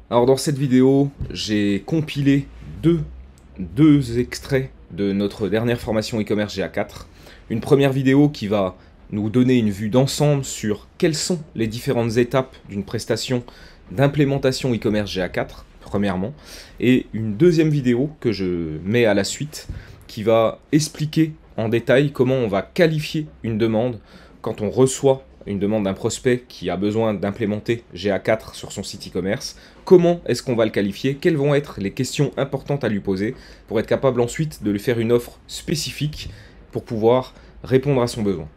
Alors dans cette vidéo, j'ai compilé deux extraits de notre dernière formation e-commerce GA4. Une première vidéo qui va nous donner une vue d'ensemble sur quelles sont les différentes étapes d'une prestation d'implémentation e-commerce GA4, premièrement. Et une deuxième vidéo que je mets à la suite qui va expliquer en détail comment on va qualifier une demande quand on reçoit une demande d'un prospect qui a besoin d'implémenter GA4 sur son site e-commerce. Comment est-ce qu'on va le qualifier? Quelles vont être les questions importantes à lui poser pour être capable ensuite de lui faire une offre spécifique pour pouvoir répondre à son besoin.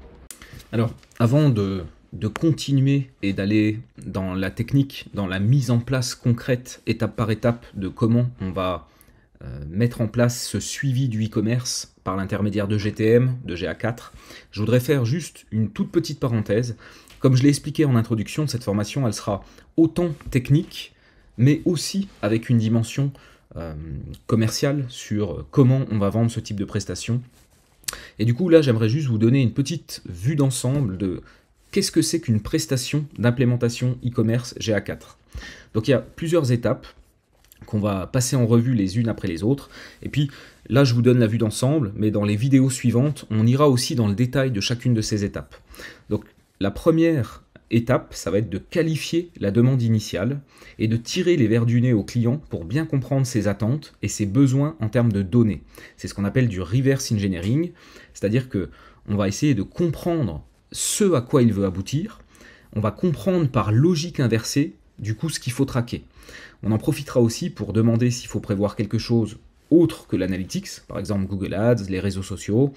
Alors, avant de continuer et d'aller dans la technique, dans la mise en place concrète, étape par étape, de comment on va mettre en place ce suivi du e-commerce par l'intermédiaire de GTM, de GA4, je voudrais faire juste une toute petite parenthèse. Comme je l'ai expliqué en introduction, cette formation, elle sera autant technique, mais aussi avec une dimension commerciale sur comment on va vendre ce type de prestation. Et du coup, là, j'aimerais juste vous donner une petite vue d'ensemble de qu'est-ce que c'est qu'une prestation d'implémentation e-commerce GA4. Donc, il y a plusieurs étapes qu'on va passer en revue les unes après les autres. Et puis là, je vous donne la vue d'ensemble, mais dans les vidéos suivantes, on ira aussi dans le détail de chacune de ces étapes. Donc la première étape, ça va être de qualifier la demande initiale et de tirer les vers du nez au client pour bien comprendre ses attentes et ses besoins en termes de données. C'est ce qu'on appelle du reverse engineering, c'est-à-dire que on va essayer de comprendre ce à quoi il veut aboutir, on va comprendre par logique inversée du coup ce qu'il faut traquer. On en profitera aussi pour demander s'il faut prévoir quelque chose autre que l'analytics, par exemple Google Ads, les réseaux sociaux,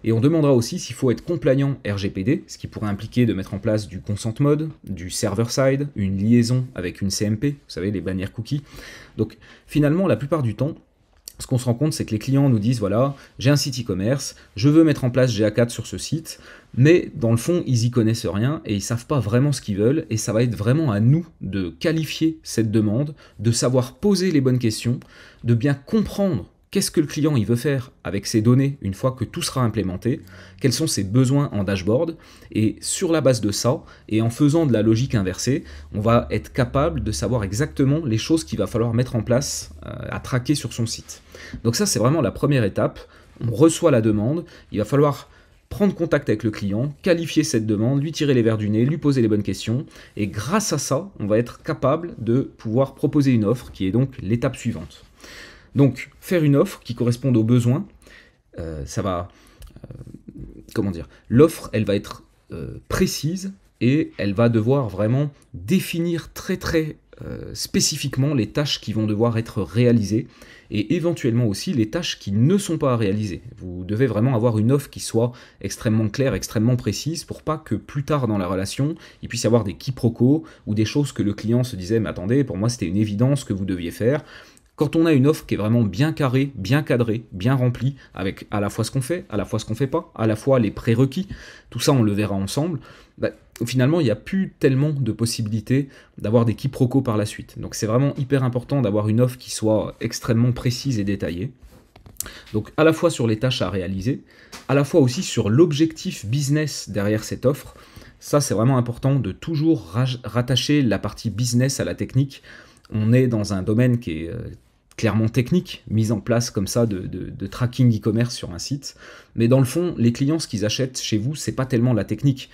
et on demandera aussi s'il faut être compliant RGPD, ce qui pourrait impliquer de mettre en place du consent mode, du server-side, une liaison avec une CMP, vous savez, les bannières cookies. Donc finalement, la plupart du temps, ce qu'on se rend compte, c'est que les clients nous disent, voilà, j'ai un site e-commerce, je veux mettre en place GA4 sur ce site, mais dans le fond, ils y connaissent rien et ils savent pas vraiment ce qu'ils veulent, et ça va être vraiment à nous de qualifier cette demande, de savoir poser les bonnes questions, de bien comprendre qu'est-ce que le client il veut faire avec ses données une fois que tout sera implémenté, quels sont ses besoins en dashboard, et sur la base de ça, et en faisant de la logique inversée, on va être capable de savoir exactement les choses qu'il va falloir mettre en place à traquer sur son site. Donc ça, c'est vraiment la première étape. On reçoit la demande, il va falloir prendre contact avec le client, qualifier cette demande, lui tirer les vers du nez, lui poser les bonnes questions, et grâce à ça, on va être capable de pouvoir proposer une offre qui est donc l'étape suivante. Donc, faire une offre qui corresponde aux besoins, ça va, comment dire, l'offre, elle va être précise et elle va devoir vraiment définir très spécifiquement les tâches qui vont devoir être réalisées et éventuellement aussi les tâches qui ne sont pas à réaliser. Vous devez vraiment avoir une offre qui soit extrêmement claire, extrêmement précise pour pas que plus tard dans la relation, il puisse y avoir des quiproquos ou des choses que le client se disait « mais attendez, pour moi c'était une évidence que vous deviez faire ». Quand on a une offre qui est vraiment bien carrée, bien cadrée, bien remplie, avec à la fois ce qu'on fait, à la fois ce qu'on ne fait pas, à la fois les prérequis, tout ça on le verra ensemble, finalement il n'y a plus tellement de possibilités d'avoir des quiproquos par la suite. Donc c'est vraiment hyper important d'avoir une offre qui soit extrêmement précise et détaillée. Donc à la fois sur les tâches à réaliser, à la fois aussi sur l'objectif business derrière cette offre. Ça c'est vraiment important de toujours rattacher la partie business à la technique. On est dans un domaine qui est clairement technique, mise en place comme ça de tracking e-commerce sur un site. Mais dans le fond, les clients, ce qu'ils achètent chez vous, c'est pas tellement la technique.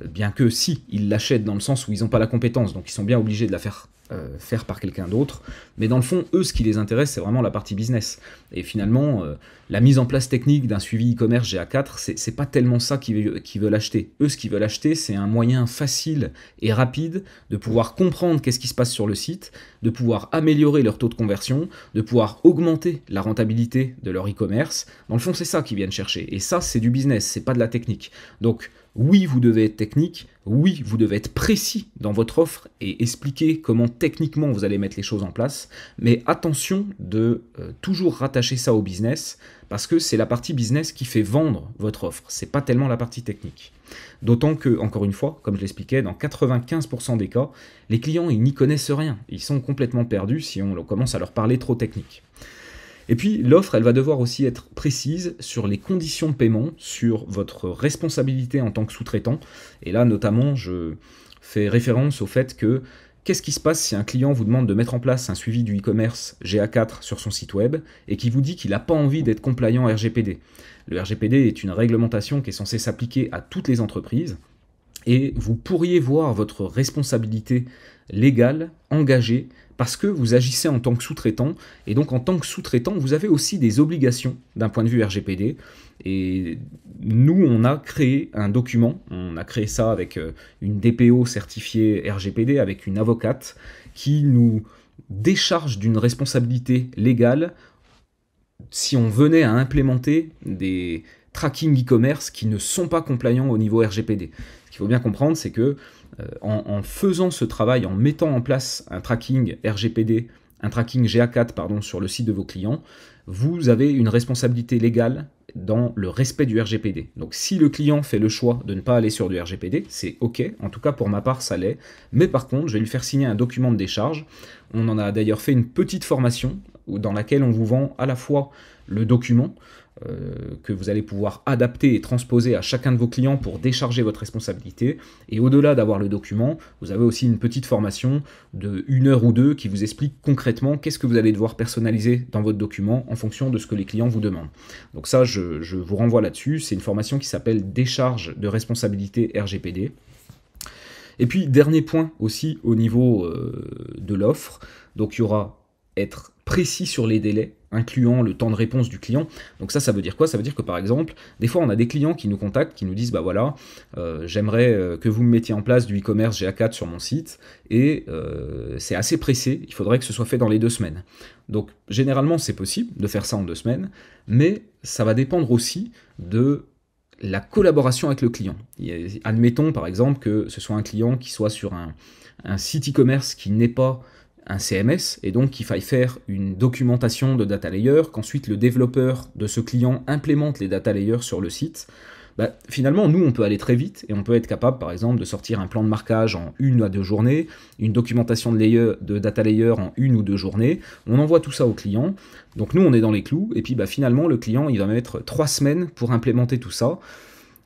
Bien que si, ils l'achètent dans le sens où ils n'ont pas la compétence, donc ils sont bien obligés de la faire par quelqu'un d'autre. Mais dans le fond, eux, ce qui les intéresse, c'est vraiment la partie business. Et finalement, la mise en place technique d'un suivi e-commerce GA4, c'est pas tellement ça qu'ils veulent acheter. Eux, ce qu'ils veulent acheter, c'est un moyen facile et rapide de pouvoir comprendre qu'est-ce qui se passe sur le site, de pouvoir améliorer leur taux de conversion, de pouvoir augmenter la rentabilité de leur e-commerce. Dans le fond, c'est ça qu'ils viennent chercher. Et ça, c'est du business, c'est pas de la technique. Donc, oui, vous devez être technique, oui, vous devez être précis dans votre offre et expliquer comment techniquement vous allez mettre les choses en place, mais attention de toujours rattacher ça au business, parce que c'est la partie business qui fait vendre votre offre, c'est pas tellement la partie technique. D'autant que, encore une fois, comme je l'expliquais, dans 95% des cas, les clients ils n'y connaissent rien, ils sont complètement perdus si on commence à leur parler trop technique. Et puis l'offre, elle va devoir aussi être précise sur les conditions de paiement, sur votre responsabilité en tant que sous-traitant. Et là, notamment, je fais référence au fait que qu'est-ce qui se passe si un client vous demande de mettre en place un suivi du e-commerce GA4 sur son site web et qui vous dit qu'il n'a pas envie d'être compliant RGPD? Le RGPD est une réglementation qui est censée s'appliquer à toutes les entreprises et vous pourriez voir votre responsabilité légale engagée parce que vous agissez en tant que sous-traitant, et donc en tant que sous-traitant, vous avez aussi des obligations d'un point de vue RGPD, et nous, on a créé un document, on a créé ça avec une DPO certifiée RGPD, avec une avocate, qui nous décharge d'une responsabilité légale si on venait à implémenter des tracking e-commerce qui ne sont pas compliants au niveau RGPD. Ce qu'il faut bien comprendre, c'est que en faisant ce travail, en mettant en place un tracking RGPD, un tracking GA4 pardon, sur le site de vos clients, vous avez une responsabilité légale dans le respect du RGPD. Donc si le client fait le choix de ne pas aller sur du RGPD, c'est OK, en tout cas pour ma part ça l'est, mais par contre je vais lui faire signer un document de décharge. On en a d'ailleurs fait une petite formation dans laquelle on vous vend à la fois le document, que vous allez pouvoir adapter et transposer à chacun de vos clients pour décharger votre responsabilité. Et au-delà d'avoir le document, vous avez aussi une petite formation de 1 heure ou 2 qui vous explique concrètement qu'est-ce que vous allez devoir personnaliser dans votre document en fonction de ce que les clients vous demandent. Donc ça, je vous renvoie là-dessus. C'est une formation qui s'appelle Décharge de responsabilité RGPD. Et puis, dernier point aussi au niveau de l'offre. Donc il y aura être précis sur les délais, incluant le temps de réponse du client. Donc ça veut dire quoi? Ça veut dire que par exemple, des fois on a des clients qui nous contactent, qui nous disent bah voilà, j'aimerais que vous me mettiez en place du e-commerce GA4 sur mon site, et c'est assez pressé, il faudrait que ce soit fait dans les 2 semaines. Donc généralement c'est possible de faire ça en 2 semaines, mais ça va dépendre aussi de la collaboration avec le client. Admettons par exemple que ce soit un client qui soit sur un site e-commerce qui n'est pas un CMS, et donc qu'il faille faire une documentation de data layer, qu'ensuite le développeur de ce client implémente les data layers sur le site. Bah, finalement, nous, on peut aller très vite, et on peut être capable, par exemple, de sortir un plan de marquage en 1 à 2 journées, une documentation de data layer en 1 ou 2 journées, on envoie tout ça au client, donc nous, on est dans les clous, et puis bah, finalement, le client, il va mettre 3 semaines pour implémenter tout ça.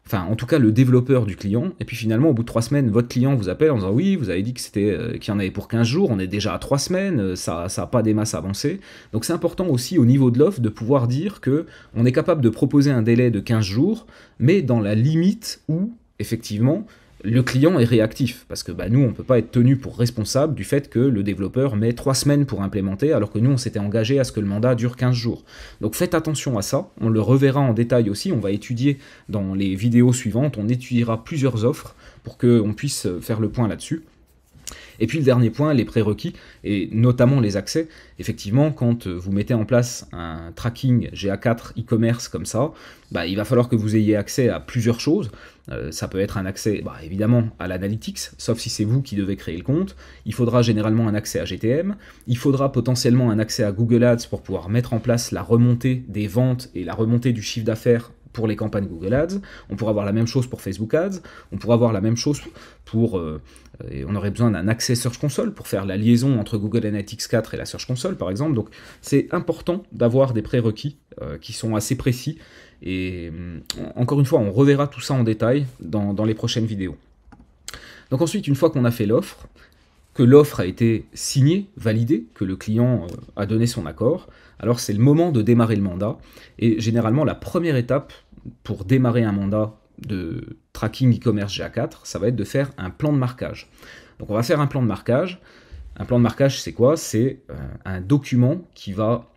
Enfin, en tout cas, le développeur du client, et puis finalement, au bout de 3 semaines, votre client vous appelle en disant « Oui, vous avez dit que qu'il y en avait pour 15 jours, on est déjà à 3 semaines, ça n'a pas des masses avancées. » Donc c'est important aussi au niveau de l'offre de pouvoir dire qu'on est capable de proposer un délai de 15 jours, mais dans la limite où, effectivement, le client est réactif, parce que bah, nous, on ne peut pas être tenu pour responsable du fait que le développeur met 3 semaines pour implémenter, alors que nous, on s'était engagé à ce que le mandat dure 15 jours. Donc faites attention à ça, on le reverra en détail aussi, on va étudier dans les vidéos suivantes, on étudiera plusieurs offres pour qu'on puisse faire le point là-dessus. Et puis le dernier point, les prérequis, et notamment les accès. Effectivement, quand vous mettez en place un tracking GA4 e-commerce comme ça, bah, il va falloir que vous ayez accès à plusieurs choses. Ça peut être un accès, bah, évidemment, à l'analytics, sauf si c'est vous qui devez créer le compte. Il faudra généralement un accès à GTM. Il faudra potentiellement un accès à Google Ads pour pouvoir mettre en place la remontée des ventes et la remontée du chiffre d'affaires pour les campagnes Google Ads. On pourra avoir la même chose pour Facebook Ads. On pourra avoir la même chose pour... on aurait besoin d'un accès Search Console pour faire la liaison entre Google Analytics 4 et la Search Console, par exemple. Donc c'est important d'avoir des prérequis qui sont assez précis. Et encore une fois, on reverra tout ça en détail dans les prochaines vidéos. Donc ensuite, une fois qu'on a fait l'offre, que l'offre a été signée, validée, que le client a donné son accord, alors c'est le moment de démarrer le mandat. Et généralement, la première étape pour démarrer un mandat de tracking e-commerce GA4, ça va être de faire un plan de marquage. Donc on va faire un plan de marquage. Un plan de marquage, c'est quoi? C'est un document qui va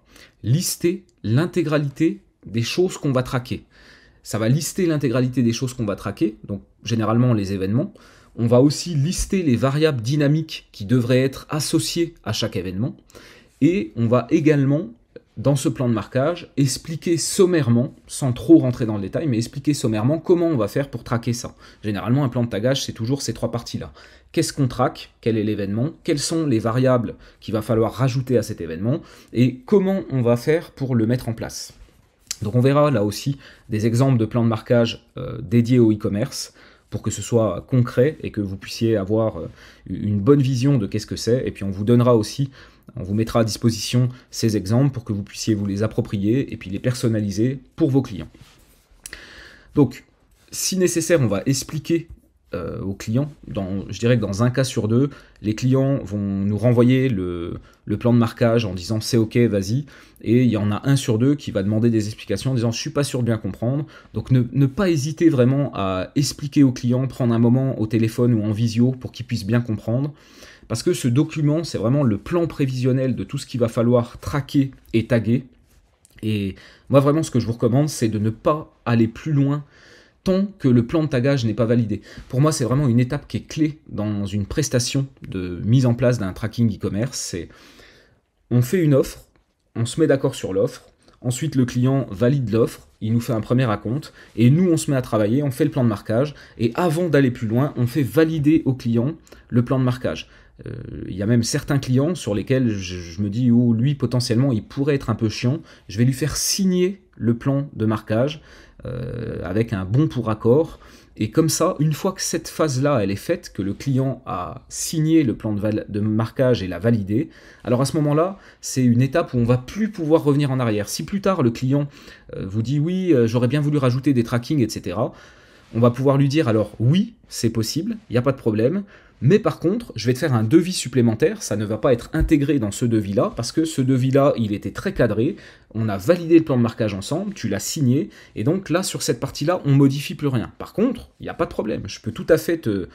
lister l'intégralité des choses qu'on va traquer. Ça va lister l'intégralité des choses qu'on va traquer, donc généralement les événements. On va aussi lister les variables dynamiques qui devraient être associées à chaque événement. Et on va également, dans ce plan de marquage, expliquer sommairement, sans trop rentrer dans le détail, mais expliquer sommairement comment on va faire pour traquer ça. Généralement, un plan de tagage, c'est toujours ces 3 parties-là. Qu'est-ce qu'on traque? Quel est l'événement? Quelles sont les variables qu'il va falloir rajouter à cet événement? Et comment on va faire pour le mettre en place? Donc on verra là aussi des exemples de plans de marquage dédiés au e-commerce, pour que ce soit concret et que vous puissiez avoir une bonne vision de qu'est-ce que c'est. Et puis on vous donnera aussi, on vous mettra à disposition ces exemples pour que vous puissiez vous les approprier et puis les personnaliser pour vos clients. Donc, si nécessaire, on va expliquer aux clients. Je dirais que dans un cas sur deux, les clients vont nous renvoyer le plan de marquage en disant c'est ok, vas-y, et il y en a un sur deux qui va demander des explications en disant je suis pas sûr de bien comprendre. Donc ne pas hésiter vraiment à expliquer aux clients, prendre un moment au téléphone ou en visio pour qu'ils puissent bien comprendre. Parce que ce document, c'est vraiment le plan prévisionnel de tout ce qu'il va falloir traquer et taguer. Et moi, vraiment, ce que je vous recommande, c'est de ne pas aller plus loin tant que le plan de tagage n'est pas validé. Pour moi, c'est vraiment une étape qui est clé dans une prestation de mise en place d'un tracking e-commerce. C'est on fait une offre, on se met d'accord sur l'offre, ensuite le client valide l'offre, il nous fait un premier acompte, et nous on se met à travailler, on fait le plan de marquage, et avant d'aller plus loin, on fait valider au client le plan de marquage. Il y a même certains clients sur lesquels je me dis, oh, lui potentiellement il pourrait être un peu chiant, je vais lui faire signer le plan de marquage avec un bon pour accord, et comme ça, une fois que cette phase-là elle est faite, que le client a signé le plan de marquage et l'a validé, alors à ce moment-là, c'est une étape où on ne va plus pouvoir revenir en arrière. Si plus tard le client vous dit oui, j'aurais bien voulu rajouter des trackings, etc., on va pouvoir lui dire alors oui, c'est possible, il n'y a pas de problème, mais par contre, je vais te faire un devis supplémentaire, ça ne va pas être intégré dans ce devis-là, parce que ce devis-là, il était très cadré, on a validé le plan de marquage ensemble, tu l'as signé, et donc là, sur cette partie-là, on modifie plus rien. Par contre, il n'y a pas de problème, je peux tout à fait te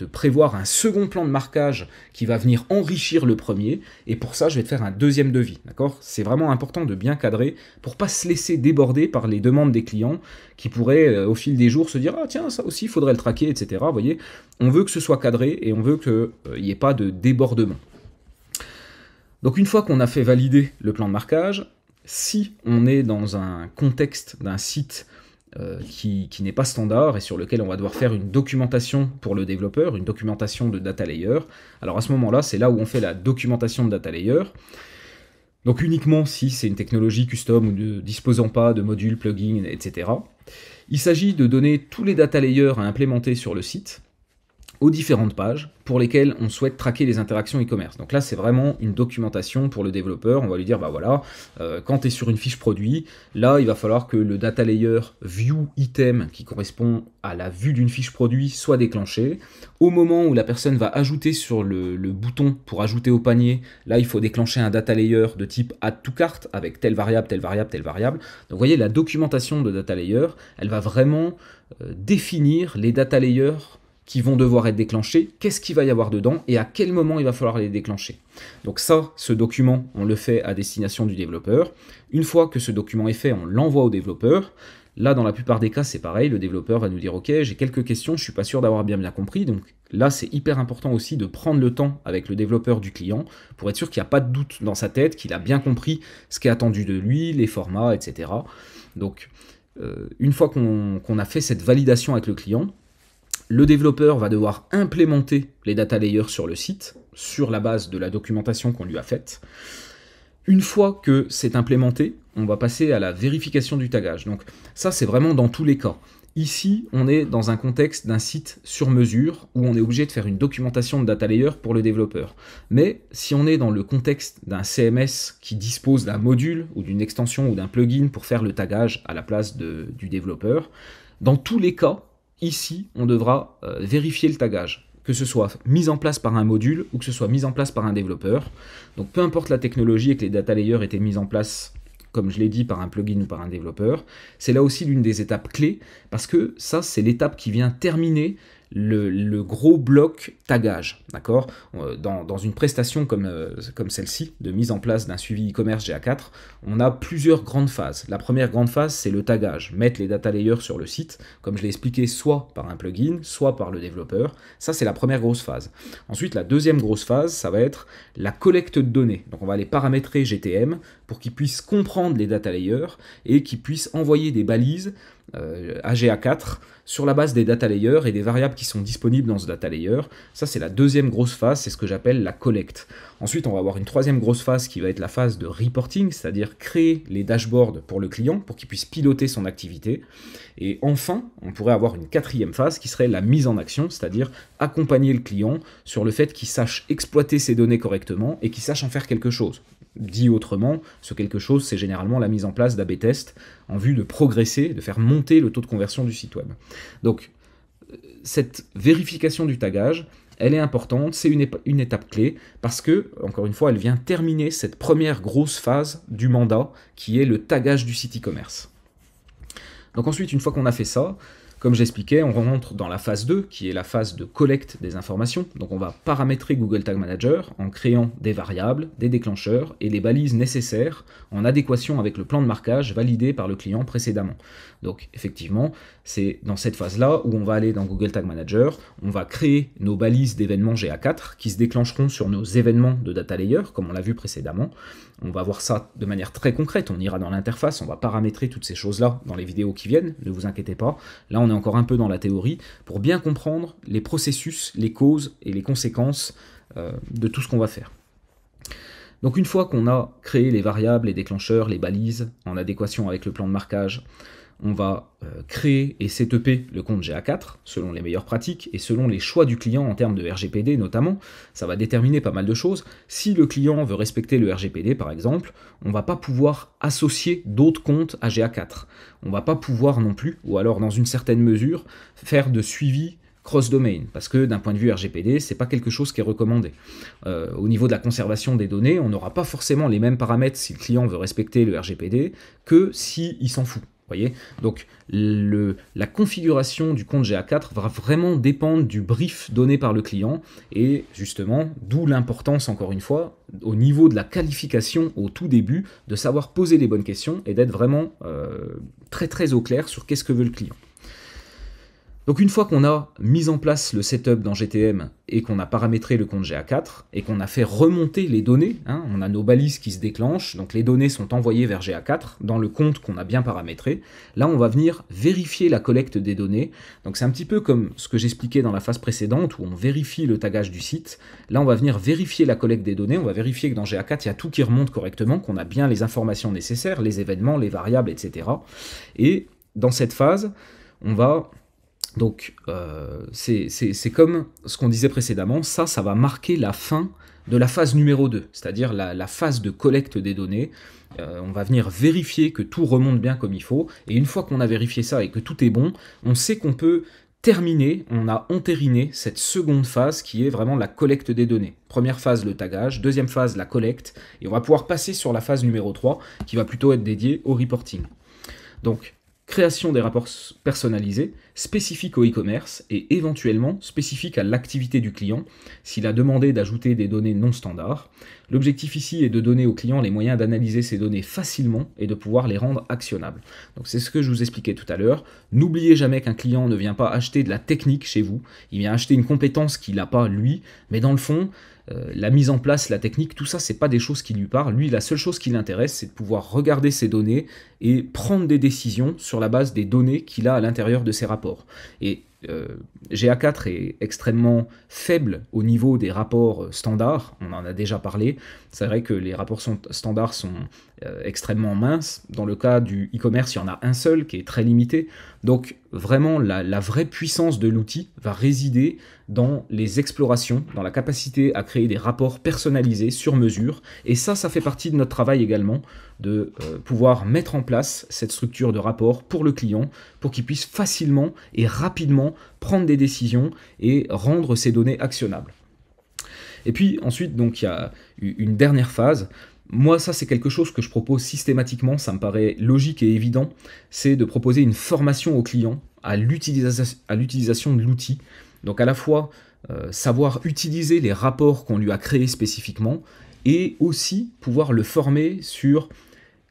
prévoir un second plan de marquage qui va venir enrichir le premier, et pour ça je vais te faire un deuxième devis, d'accord? C'est vraiment important de bien cadrer pour pas se laisser déborder par les demandes des clients qui pourraient au fil des jours se dire ah tiens ça aussi il faudrait le traquer, etc. Vous voyez, on veut que ce soit cadré et on veut qu'il n'y ait pas de débordement. Donc une fois qu'on a fait valider le plan de marquage, si on est dans un contexte d'un site qui n'est pas standard et sur lequel on va devoir faire une documentation pour le développeur, une documentation de data layer. Alors à ce moment-là, c'est là où on fait la documentation de data layer. Donc uniquement si c'est une technologie custom ou ne disposant pas de modules, plugins, etc. Il s'agit de donner tous les data layers à implémenter sur le site aux différentes pages pour lesquelles on souhaite traquer les interactions e-commerce. Donc là, c'est vraiment une documentation pour le développeur. On va lui dire, bah voilà, quand tu es sur une fiche produit, là, il va falloir que le data layer view item qui correspond à la vue d'une fiche produit soit déclenché. Au moment où la personne va ajouter sur le bouton pour ajouter au panier, là, il faut déclencher un data layer de type add to cart avec telle variable, telle variable, telle variable. Donc vous voyez, la documentation de data layer, elle va vraiment définir les data layers qui vont devoir être déclenchés, qu'est-ce qu'il va y avoir dedans et à quel moment il va falloir les déclencher. Donc ça, ce document, on le fait à destination du développeur. Une fois que ce document est fait, on l'envoie au développeur. Là, dans la plupart des cas, c'est pareil, le développeur va nous dire « Ok, j'ai quelques questions, je suis pas sûr d'avoir bien compris. » Donc là, c'est hyper important aussi de prendre le temps avec le développeur du client pour être sûr qu'il n'y a pas de doute dans sa tête, qu'il a bien compris ce qui est attendu de lui, les formats, etc. Donc, une fois qu'on a fait cette validation avec le client, le développeur va devoir implémenter les data layers sur le site, sur la base de la documentation qu'on lui a faite. Une fois que c'est implémenté, on va passer à la vérification du tagage. Donc ça, c'est vraiment dans tous les cas. Ici, on est dans un contexte d'un site sur mesure où on est obligé de faire une documentation de data layer pour le développeur. Mais si on est dans le contexte d'un CMS qui dispose d'un module ou d'une extension ou d'un plugin pour faire le tagage à la place du développeur, dans tous les cas, ici, on devra vérifier le tagage, que ce soit mis en place par un module ou que ce soit mis en place par un développeur. Donc peu importe la technologie et que les data layers étaient mis en place, comme je l'ai dit, par un plugin ou par un développeur, c'est là aussi l'une des étapes clés, parce que ça, c'est l'étape qui vient terminer le gros bloc tagage, d'accord? Dans une prestation comme celle-ci, de mise en place d'un suivi e-commerce GA4, on a plusieurs grandes phases. La première grande phase, c'est le tagage, mettre les data layers sur le site, comme je l'ai expliqué, soit par un plugin, soit par le développeur. Ça, c'est la première grosse phase. Ensuite, la deuxième grosse phase, ça va être la collecte de données. Donc, on va les paramétrer GTM pour qu'ils puissent comprendre les data layers et qu'ils puissent envoyer des balises à GA4 sur la base des data layers et des variables qui sont disponibles dans ce data layer. Ça, c'est la deuxième grosse phase, c'est ce que j'appelle la collecte. Ensuite, on va avoir une troisième grosse phase qui va être la phase de reporting, c'est-à-dire créer les dashboards pour le client pour qu'il puisse piloter son activité. Et enfin, on pourrait avoir une quatrième phase qui serait la mise en action, c'est-à-dire accompagner le client sur le fait qu'il sache exploiter ses données correctement et qu'il sache en faire quelque chose. Dit autrement, ce quelque chose, c'est généralement la mise en place d'A/B tests en vue de progresser, de faire monter le taux de conversion du site web. Donc, cette vérification du tagage, elle est importante, c'est une étape clé, parce que, encore une fois, elle vient terminer cette première grosse phase du mandat, qui est le tagage du site e-commerce. Donc ensuite, une fois qu'on a fait ça, comme j'expliquais, on rentre dans la phase 2, qui est la phase de collecte des informations. Donc on va paramétrer Google Tag Manager en créant des variables, des déclencheurs et les balises nécessaires en adéquation avec le plan de marquage validé par le client précédemment. Donc effectivement, c'est dans cette phase-là où on va aller dans Google Tag Manager, on va créer nos balises d'événements GA4 qui se déclencheront sur nos événements de data layer, comme on l'a vu précédemment. On va voir ça de manière très concrète, on ira dans l'interface, on va paramétrer toutes ces choses-là dans les vidéos qui viennent, ne vous inquiétez pas. Là, on est encore un peu dans la théorie pour bien comprendre les processus, les causes et les conséquences de tout ce qu'on va faire. Donc une fois qu'on a créé les variables, les déclencheurs, les balises en adéquation avec le plan de marquage, on va créer et setuper le compte GA4 selon les meilleures pratiques et selon les choix du client en termes de RGPD notamment. Ça va déterminer pas mal de choses. Si le client veut respecter le RGPD par exemple, on ne va pas pouvoir associer d'autres comptes à GA4. On ne va pas pouvoir non plus, ou alors dans une certaine mesure, faire de suivi cross-domain, parce que d'un point de vue RGPD, c'est pas quelque chose qui est recommandé. Au niveau de la conservation des données, on n'aura pas forcément les mêmes paramètres si le client veut respecter le RGPD que s'il s'en fout. Voyez, donc la configuration du compte GA4 va vraiment dépendre du brief donné par le client et justement, d'où l'importance encore une fois, au niveau de la qualification au tout début, de savoir poser les bonnes questions et d'être vraiment très au clair sur qu'est-ce que veut le client. Donc une fois qu'on a mis en place le setup dans GTM et qu'on a paramétré le compte GA4 et qu'on a fait remonter les données, on a nos balises qui se déclenchent, donc les données sont envoyées vers GA4 dans le compte qu'on a bien paramétré. Là on va venir vérifier la collecte des données, donc c'est un petit peu comme ce que j'expliquais dans la phase précédente où on vérifie le tagage du site. Là on va venir vérifier la collecte des données, on va vérifier que dans GA4 il y a tout qui remonte correctement, qu'on a bien les informations nécessaires, les événements, les variables, etc. Et dans cette phase, on va... Donc, c'est comme ce qu'on disait précédemment, ça va marquer la fin de la phase numéro 2, c'est-à-dire la phase de collecte des données. On va venir vérifier que tout remonte bien comme il faut, et une fois qu'on a vérifié ça et que tout est bon, on sait qu'on peut terminer, on a entériné cette seconde phase qui est vraiment la collecte des données. Première phase, le tagage, deuxième phase, la collecte, et on va pouvoir passer sur la phase numéro 3, qui va plutôt être dédiée au reporting. Donc, création des rapports personnalisés, spécifiques au e-commerce et éventuellement spécifiques à l'activité du client s'il a demandé d'ajouter des données non standards. L'objectif ici est de donner au client les moyens d'analyser ces données facilement et de pouvoir les rendre actionnables. Donc c'est ce que je vous expliquais tout à l'heure. N'oubliez jamais qu'un client ne vient pas acheter de la technique chez vous, il vient acheter une compétence qu'il n'a pas lui, mais dans le fond, la mise en place, la technique, tout ça, c'est pas des choses qui lui parlent. Lui, la seule chose qui l'intéresse, c'est de pouvoir regarder ses données et prendre des décisions sur la base des données qu'il a à l'intérieur de ses rapports. Et GA4 est extrêmement faible au niveau des rapports standards, on en a déjà parlé. C'est vrai que les rapports standards sont extrêmement minces. Dans le cas du e-commerce, il y en a un seul qui est très limité. Donc vraiment, la vraie puissance de l'outil va résider dans les explorations, dans la capacité à créer des rapports personnalisés sur mesure. Et ça fait partie de notre travail également, de pouvoir mettre en place cette structure de rapport pour le client, pour qu'il puisse facilement et rapidement prendre des décisions et rendre ces données actionnables. Et puis ensuite, donc, il y a une dernière phase. Moi, ça, c'est quelque chose que je propose systématiquement, ça me paraît logique et évident, c'est de proposer une formation au client à l'utilisation de l'outil. Donc à la fois, savoir utiliser les rapports qu'on lui a créés spécifiquement, et aussi pouvoir le former sur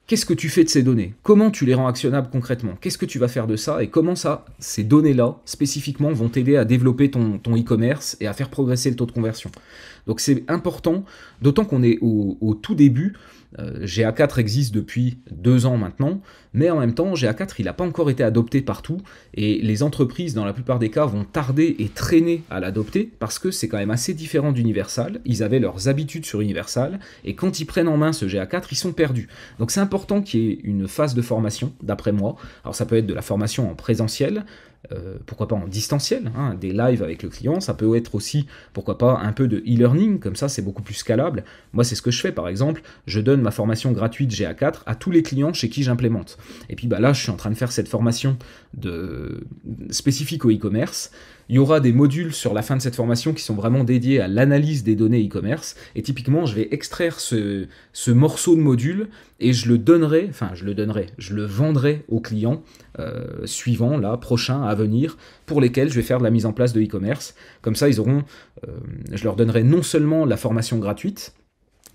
qu'est-ce que tu fais de ces données, comment tu les rends actionnables concrètement, qu'est-ce que tu vas faire de ça, et comment ces données-là, spécifiquement, vont t'aider à développer ton e-commerce et à faire progresser le taux de conversion. Donc c'est important, d'autant qu'on est au tout début. GA4 existe depuis 2 ans maintenant, mais en même temps, GA4 il n'a pas encore été adopté partout, et les entreprises, dans la plupart des cas, vont tarder et traîner à l'adopter, parce que c'est quand même assez différent d'Universal. Ils avaient leurs habitudes sur Universal, et quand ils prennent en main ce GA4, ils sont perdus. Donc c'est important qu'il y ait une phase de formation, d'après moi. Alors ça peut être de la formation en présentiel, pourquoi pas en distanciel, hein, des lives avec le client, ça peut être aussi, pourquoi pas, un peu de e-learning, comme ça c'est beaucoup plus scalable. Moi c'est ce que je fais par exemple, je donne ma formation gratuite GA4 à tous les clients chez qui j'implémente. Et puis bah, là je suis en train de faire cette formation spécifique au e-commerce. Il y aura des modules sur la fin de cette formation qui sont vraiment dédiés à l'analyse des données e-commerce. Et typiquement, je vais extraire ce morceau de module et je le vendrai aux clients suivants, là, prochains, à venir, pour lesquels je vais faire de la mise en place de e-commerce. Comme ça, je leur donnerai non seulement la formation gratuite,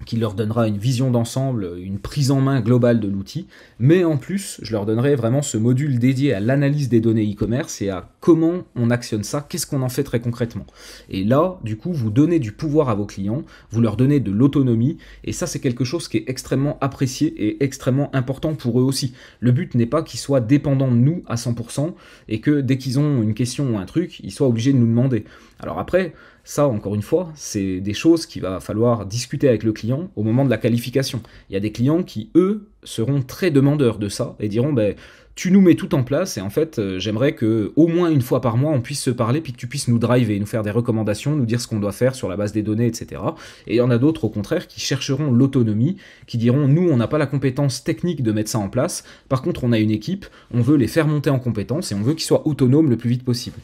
qui leur donnera une vision d'ensemble, une prise en main globale de l'outil, mais en plus, je leur donnerai vraiment ce module dédié à l'analyse des données e-commerce et à comment on actionne ça, qu'est-ce qu'on en fait très concrètement. Et là, du coup, vous donnez du pouvoir à vos clients, vous leur donnez de l'autonomie, et ça, c'est quelque chose qui est extrêmement apprécié et extrêmement important pour eux aussi. Le but n'est pas qu'ils soient dépendants de nous à 100%, et que dès qu'ils ont une question ou un truc, ils soient obligés de nous demander. Alors après, ça, encore une fois, c'est des choses qu'il va falloir discuter avec le client au moment de la qualification. Il y a des clients qui, eux, seront très demandeurs de ça et diront ben, tu nous mets tout en place et en fait, j'aimerais que au moins une fois par mois, on puisse se parler puis que tu puisses nous driver, nous faire des recommandations, nous dire ce qu'on doit faire sur la base des données, etc. Et il y en a d'autres, au contraire, qui chercheront l'autonomie, qui diront nous, on n'a pas la compétence technique de mettre ça en place, par contre, on a une équipe, on veut les faire monter en compétences et on veut qu'ils soient autonomes le plus vite possible.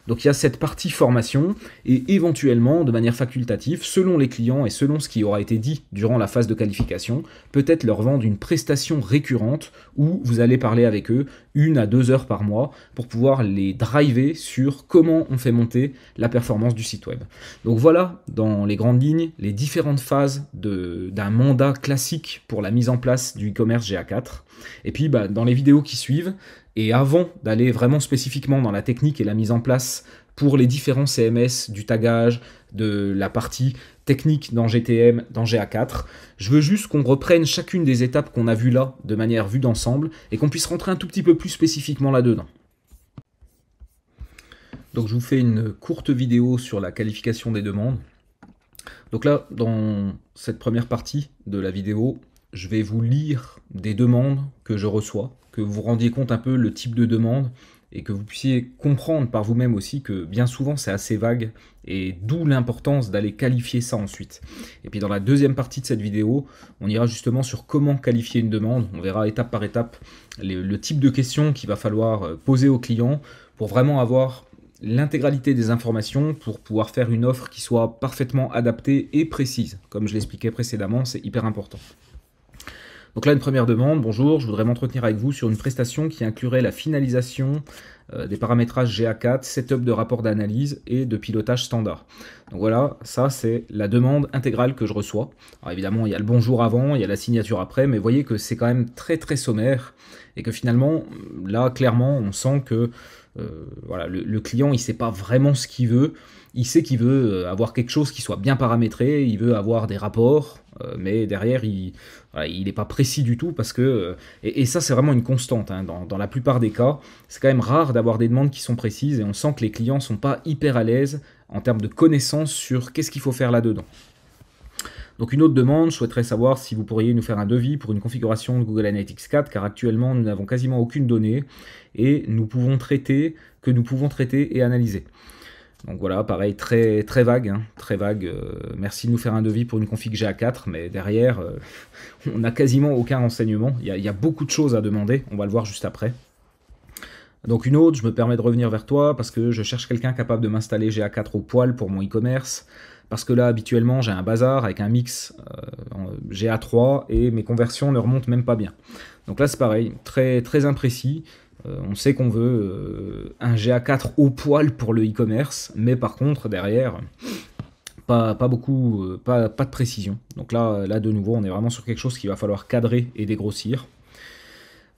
Donc il y a cette partie formation et éventuellement, de manière facultative, selon les clients et selon ce qui aura été dit durant la phase de qualification, peut-être leur vendre une prestation récurrente où vous allez parler avec eux 1 à 2 heures par mois pour pouvoir les driver sur comment on fait monter la performance du site web. Donc voilà, dans les grandes lignes, les différentes phases d'un mandat classique pour la mise en place du e-commerce GA4. Et puis bah, dans les vidéos qui suivent, et avant d'aller vraiment spécifiquement dans la technique et la mise en place pour les différents CMS, du tagage, de la partie technique dans GTM, dans GA4, je veux juste qu'on reprenne chacune des étapes qu'on a vues là, de manière vue d'ensemble, et qu'on puisse rentrer un tout petit peu plus spécifiquement là-dedans. Donc je vous fais une courte vidéo sur la qualification des demandes. Donc là, dans cette première partie de la vidéo, je vais vous lire des demandes que je reçois, que vous vous rendiez compte un peu le type de demande et que vous puissiez comprendre par vous-même aussi que bien souvent c'est assez vague et d'où l'importance d'aller qualifier ça ensuite. Et puis dans la deuxième partie de cette vidéo, on ira justement sur comment qualifier une demande. On verra étape par étape le type de questions qu'il va falloir poser au client pour vraiment avoir l'intégralité des informations pour pouvoir faire une offre qui soit parfaitement adaptée et précise. Comme je l'expliquais précédemment, c'est hyper important. Donc là, une première demande. Bonjour, je voudrais m'entretenir avec vous sur une prestation qui inclurait la finalisation des paramétrages GA4, setup de rapport d'analyse et de pilotage standard. Donc voilà, ça c'est la demande intégrale que je reçois. Alors évidemment, il y a le bonjour avant, il y a la signature après, mais vous voyez que c'est quand même très très sommaire et que finalement, là, clairement, on sent que voilà, le client, il ne sait pas vraiment ce qu'il veut. Il sait qu'il veut avoir quelque chose qui soit bien paramétré, il veut avoir des rapports, mais derrière, il n'est pas précis du tout parce que... et ça, c'est vraiment une constante. Hein, dans la plupart des cas, c'est quand même rare d'avoir des demandes qui sont précises et on sent que les clients ne sont pas hyper à l'aise en termes de connaissances sur qu'est-ce qu'il faut faire là-dedans. Donc une autre demande, je souhaiterais savoir si vous pourriez nous faire un devis pour une configuration de Google Analytics 4, car actuellement nous n'avons quasiment aucune donnée et nous pouvons traiter et analyser. Donc voilà, pareil, très, très vague, hein, très vague. Merci de nous faire un devis pour une config GA4, mais derrière, on n'a quasiment aucun renseignement. Il y a beaucoup de choses à demander, on va le voir juste après. Donc une autre, je me permets de revenir vers toi parce que je cherche quelqu'un capable de m'installer GA4 au poil pour mon e-commerce. Parce que là, habituellement, j'ai un bazar avec un mix GA3 et mes conversions ne remontent même pas bien. Donc là, c'est pareil, très, très imprécis. On sait qu'on veut un GA4 au poil pour le e-commerce, mais par contre, derrière, pas de précision. Donc là, de nouveau, on est vraiment sur quelque chose qu'il va falloir cadrer et dégrossir.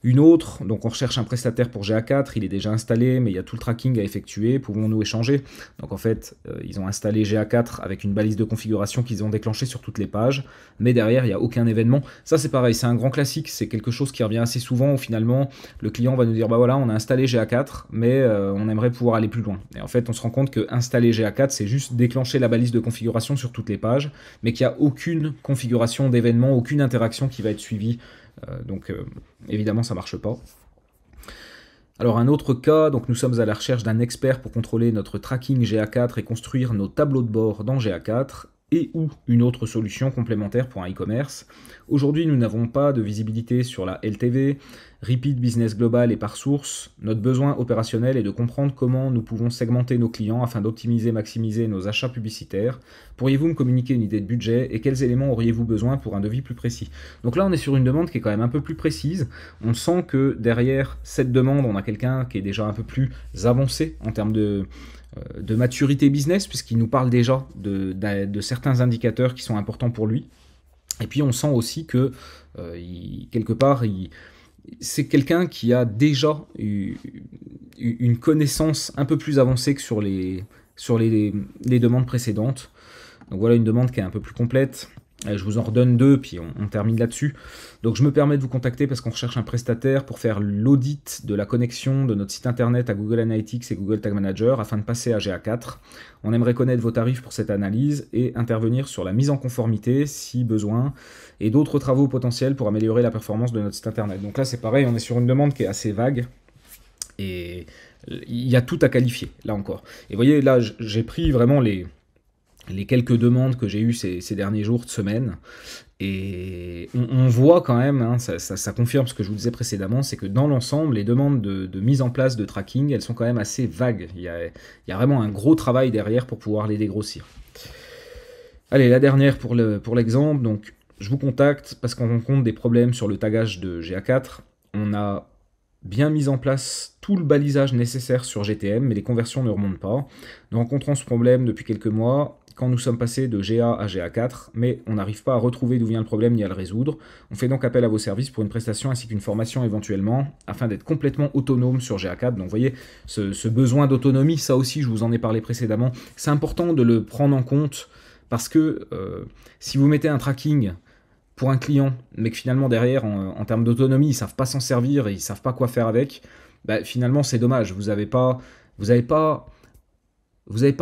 Une autre, donc on recherche un prestataire pour GA4, il est déjà installé, mais il y a tout le tracking à effectuer, pouvons-nous échanger? Donc en fait, ils ont installé GA4 avec une balise de configuration qu'ils ont déclenchée sur toutes les pages, mais derrière, il n'y a aucun événement. Ça c'est pareil, c'est un grand classique, c'est quelque chose qui revient assez souvent, où finalement, le client va nous dire, bah voilà, on a installé GA4, mais on aimerait pouvoir aller plus loin. Et en fait, on se rend compte que installer GA4, c'est juste déclencher la balise de configuration sur toutes les pages, mais qu'il n'y a aucune configuration d'événement, aucune interaction qui va être suivie. Donc évidemment ça marche pas. Alors un autre cas, donc nous sommes à la recherche d'un expert pour contrôler notre tracking GA4 et construire nos tableaux de bord dans GA4, et ou une autre solution complémentaire pour un e-commerce. Aujourd'hui, nous n'avons pas de visibilité sur la LTV, Repeat Business Global et par source. Notre besoin opérationnel est de comprendre comment nous pouvons segmenter nos clients afin d'optimiser, maximiser nos achats publicitaires. Pourriez-vous me communiquer une idée de budget et quels éléments auriez-vous besoin pour un devis plus précis? Donc là, on est sur une demande qui est quand même un peu plus précise. On sent que derrière cette demande, on a quelqu'un qui est déjà un peu plus avancé en termes de maturité business, puisqu'il nous parle déjà de certains indicateurs qui sont importants pour lui. Et puis on sent aussi que, quelque part, c'est quelqu'un qui a déjà une connaissance un peu plus avancée que sur les demandes précédentes. Donc voilà une demande qui est un peu plus complète. Je vous en redonne deux, puis on termine là-dessus. Donc je me permets de vous contacter parce qu'on recherche un prestataire pour faire l'audit de la connexion de notre site internet à Google Analytics et Google Tag Manager afin de passer à GA4. On aimerait connaître vos tarifs pour cette analyse et intervenir sur la mise en conformité si besoin et d'autres travaux potentiels pour améliorer la performance de notre site internet. Donc là c'est pareil, on est sur une demande qui est assez vague et il y a tout à qualifier là encore. Et vous voyez là j'ai pris vraiment les quelques demandes que j'ai eues ces derniers jours, semaines, et on voit quand même, hein, ça confirme ce que je vous disais précédemment, c'est que dans l'ensemble, les demandes de mise en place de tracking, elles sont quand même assez vagues. Il y a vraiment un gros travail derrière pour pouvoir les dégrossir. Allez, la dernière pour l'exemple, donc je vous contacte parce qu'on rencontre des problèmes sur le tagage de GA4. On a bien mis en place tout le balisage nécessaire sur GTM, mais les conversions ne remontent pas. Nous rencontrons ce problème depuis quelques mois, quand nous sommes passés de GA à GA4, mais on n'arrive pas à retrouver d'où vient le problème ni à le résoudre. On fait donc appel à vos services pour une prestation ainsi qu'une formation éventuellement, afin d'être complètement autonome sur GA4. Donc vous voyez, ce besoin d'autonomie, ça aussi je vous en ai parlé précédemment, c'est important de le prendre en compte, parce que si vous mettez un tracking pour un client, mais que finalement derrière, en termes d'autonomie, ils ne savent pas s'en servir et ils ne savent pas quoi faire avec, bah, finalement c'est dommage, vous n'avez pas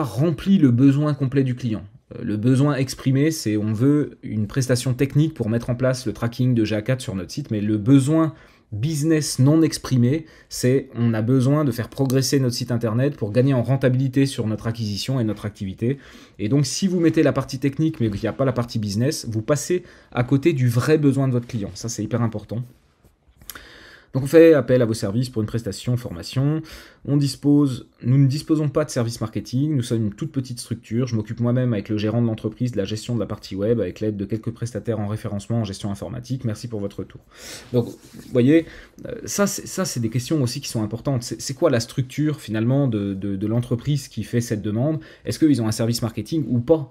rempli le besoin complet du client. Le besoin exprimé, c'est on veut une prestation technique pour mettre en place le tracking de GA4 sur notre site, mais le besoin business non exprimé, c'est on a besoin de faire progresser notre site internet pour gagner en rentabilité sur notre acquisition et notre activité. Et donc si vous mettez la partie technique mais qu'il n'y a pas la partie business, vous passez à côté du vrai besoin de votre client. Ça c'est hyper important. Donc on fait appel à vos services pour une prestation, formation. Nous ne disposons pas de service marketing, nous sommes une toute petite structure. Je m'occupe moi-même avec le gérant de l'entreprise de la gestion de la partie web, avec l'aide de quelques prestataires en référencement, en gestion informatique. Merci pour votre retour. Donc vous voyez, ça c'est des questions aussi qui sont importantes. C'est quoi la structure finalement de l'entreprise qui fait cette demande? Est-ce qu'ils ont un service marketing ou pas?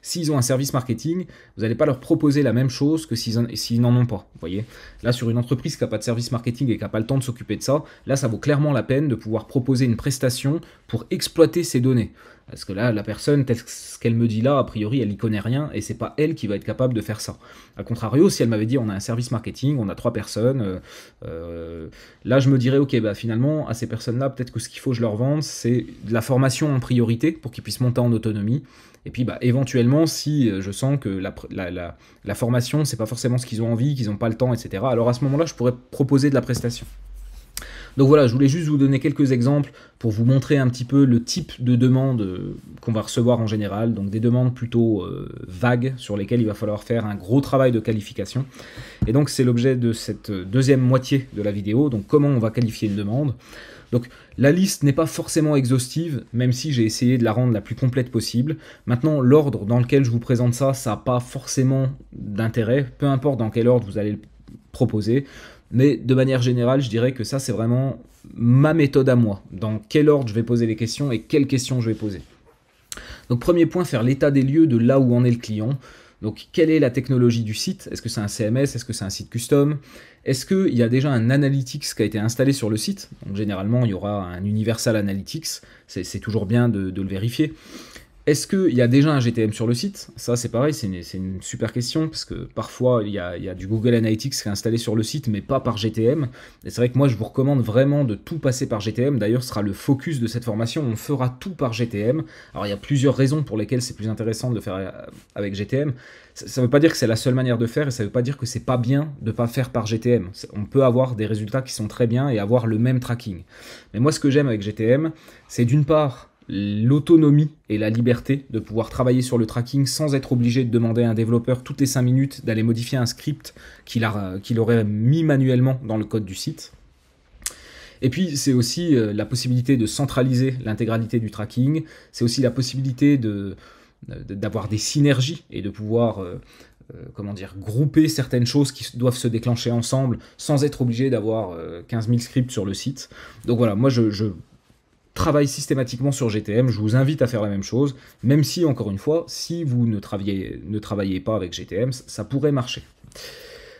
S'ils ont un service marketing, vous n'allez pas leur proposer la même chose que s'ils n'en ont pas. Vous voyez, là sur une entreprise qui n'a pas de service marketing et qui n'a pas le temps de s'occuper de ça, là ça vaut clairement la peine de pouvoir proposer une prestation pour exploiter ces données. Parce que là, la personne, tel ce qu'elle me dit là, a priori, elle n'y connaît rien et c'est pas elle qui va être capable de faire ça. A contrario, si elle m'avait dit on a un service marketing, on a 3 personnes, là je me dirais ok, bah finalement, à ces personnes-là, peut-être que ce qu'il faut que je leur vende, c'est de la formation en priorité pour qu'ils puissent monter en autonomie. Et puis bah, éventuellement, si je sens que la formation, c'est pas forcément ce qu'ils ont envie, qu'ils n'ont pas le temps, etc., alors à ce moment-là, je pourrais proposer de la prestation. Donc voilà, je voulais juste vous donner quelques exemples pour vous montrer un petit peu le type de demande qu'on va recevoir en général, donc des demandes plutôt vagues sur lesquelles il va falloir faire un gros travail de qualification. Et donc c'est l'objet de cette deuxième moitié de la vidéo, donc comment on va qualifier une demande. Donc la liste n'est pas forcément exhaustive, même si j'ai essayé de la rendre la plus complète possible. Maintenant, l'ordre dans lequel je vous présente ça, ça n'a pas forcément d'intérêt, peu importe dans quel ordre vous allez le proposer. Mais de manière générale, je dirais que ça, c'est vraiment ma méthode à moi. Dans quel ordre je vais poser les questions et quelles questions je vais poser. Donc premier point, faire l'état des lieux de là où en est le client. Donc quelle est la technologie du site? Est-ce que c'est un CMS? Est-ce que c'est un site custom? Est-ce qu'il y a déjà un Analytics qui a été installé sur le site? Donc généralement, il y aura un Universal Analytics. C'est toujours bien de le vérifier. Est-ce qu'il y a déjà un GTM sur le site? Ça, c'est pareil, c'est une super question, parce que parfois, il y a du Google Analytics qui est installé sur le site, mais pas par GTM. Et c'est vrai que moi, je vous recommande vraiment de tout passer par GTM. D'ailleurs, ce sera le focus de cette formation. On fera tout par GTM. Alors, il y a plusieurs raisons pour lesquelles c'est plus intéressant de le faire avec GTM. Ça ne veut pas dire que c'est la seule manière de faire, et ça ne veut pas dire que c'est pas bien de ne pas faire par GTM. On peut avoir des résultats qui sont très bien et avoir le même tracking. Mais moi, ce que j'aime avec GTM, c'est d'une part l'autonomie et la liberté de pouvoir travailler sur le tracking sans être obligé de demander à un développeur toutes les 5 minutes d'aller modifier un script qu'il aurait mis manuellement dans le code du site. Et puis c'est aussi la possibilité de centraliser l'intégralité du tracking, c'est aussi la possibilité d'avoir des synergies et de pouvoir grouper certaines choses qui doivent se déclencher ensemble sans être obligé d'avoir 15 000 scripts sur le site. Donc voilà, moi je travaille systématiquement sur GTM, je vous invite à faire la même chose, même si, encore une fois, si vous ne travaillez pas avec GTM, ça pourrait marcher.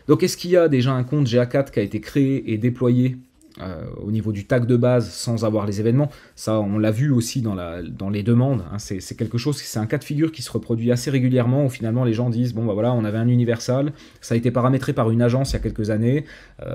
Donc est-ce qu'il y a déjà un compte GA4 qui a été créé et déployé au niveau du tag de base sans avoir les événements? Ça, on l'a vu aussi dans les demandes, hein. C'est quelque chose, c'est un cas de figure qui se reproduit assez régulièrement, où finalement les gens disent, bon bah voilà, on avait un universal, ça a été paramétré par une agence il y a quelques années,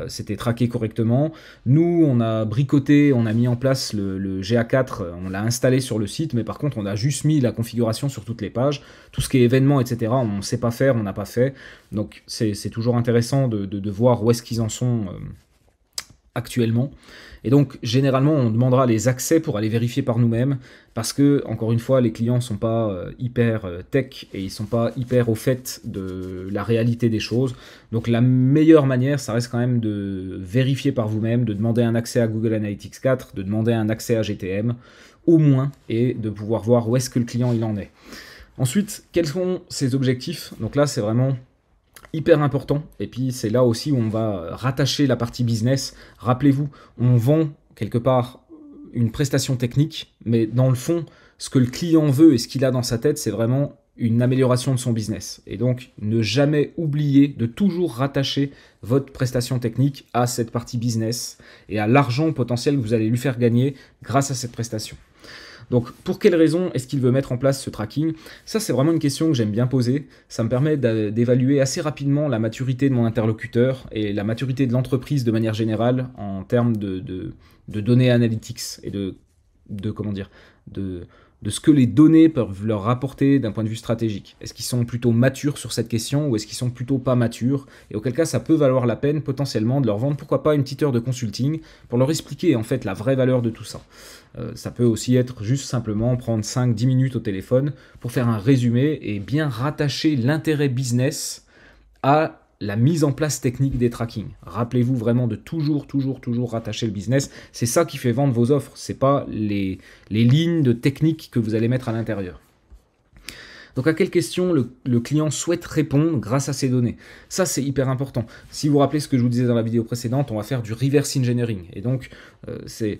c'était traqué correctement, nous on a bricoté, on a mis en place le GA4, on l'a installé sur le site, mais par contre on a juste mis la configuration sur toutes les pages, tout ce qui est événements, etc., on ne sait pas faire, on n'a pas fait, donc c'est toujours intéressant de voir où est-ce qu'ils en sont actuellement. Et donc généralement on demandera les accès pour aller vérifier par nous-mêmes, parce que encore une fois les clients sont pas hyper tech et ils sont pas hyper au fait de la réalité des choses. Donc la meilleure manière, ça reste quand même de vérifier par vous-même, de demander un accès à Google Analytics 4, de demander un accès à GTM au moins, et de pouvoir voir où est-ce que le client il en est. Ensuite, quels sont ses objectifs? Donc là c'est vraiment hyper important, et puis c'est là aussi où on va rattacher la partie business. Rappelez-vous, on vend quelque part une prestation technique, mais dans le fond, ce que le client veut et ce qu'il a dans sa tête, c'est vraiment une amélioration de son business. Et donc, ne jamais oublier de toujours rattacher votre prestation technique à cette partie business et à l'argent potentiel que vous allez lui faire gagner grâce à cette prestation. Donc, pour quelles raisons est-ce qu'il veut mettre en place ce tracking? Ça, c'est vraiment une question que j'aime bien poser. Ça me permet d'évaluer assez rapidement la maturité de mon interlocuteur et la maturité de l'entreprise de manière générale en termes de données analytics et de ce que les données peuvent leur rapporter d'un point de vue stratégique. Est-ce qu'ils sont plutôt matures sur cette question ou est-ce qu'ils sont plutôt pas matures? Et auquel cas, ça peut valoir la peine potentiellement de leur vendre, pourquoi pas, une petite heure de consulting pour leur expliquer en fait la vraie valeur de tout ça. Ça peut aussi être juste simplement prendre 5-10 minutes au téléphone pour faire un résumé et bien rattacher l'intérêt business à la mise en place technique des tracking. Rappelez-vous vraiment de toujours rattacher le business. C'est ça qui fait vendre vos offres. C'est pas les lignes de technique que vous allez mettre à l'intérieur. Donc à quelle question le client souhaite répondre grâce à ces données? Ça, c'est hyper important. Si vous vous rappelez ce que je vous disais dans la vidéo précédente, on va faire du reverse engineering. Et donc, c'est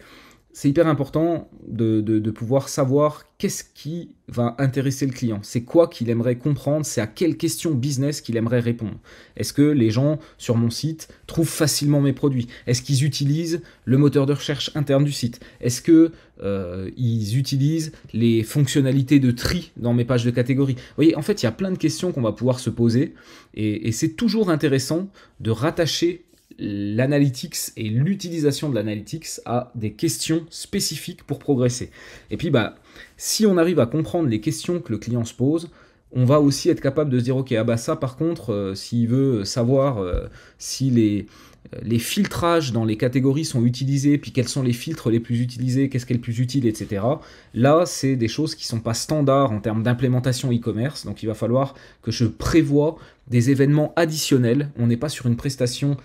hyper important de pouvoir savoir qu'est-ce qui va intéresser le client. C'est quoi qu'il aimerait comprendre, c'est à quelle question business qu'il aimerait répondre. Est-ce que les gens sur mon site trouvent facilement mes produits? Est-ce qu'ils utilisent le moteur de recherche interne du site? Est-ce qu'ils utilisent les fonctionnalités de tri dans mes pages de catégories? Vous voyez, en fait, il y a plein de questions qu'on va pouvoir se poser et c'est toujours intéressant de rattacher l'analytics et l'utilisation de l'analytics à des questions spécifiques pour progresser. Et puis, si on arrive à comprendre les questions que le client se pose, on va aussi être capable de se dire, ok, ça par contre, s'il veut savoir si les filtrages dans les catégories sont utilisés, puis quels sont les filtres les plus utilisés, qu'est-ce qui est le plus utile, etc. Là, c'est des choses qui ne sont pas standards en termes d'implémentation e-commerce, donc il va falloir que je prévoie des événements additionnels. On n'est pas sur une prestation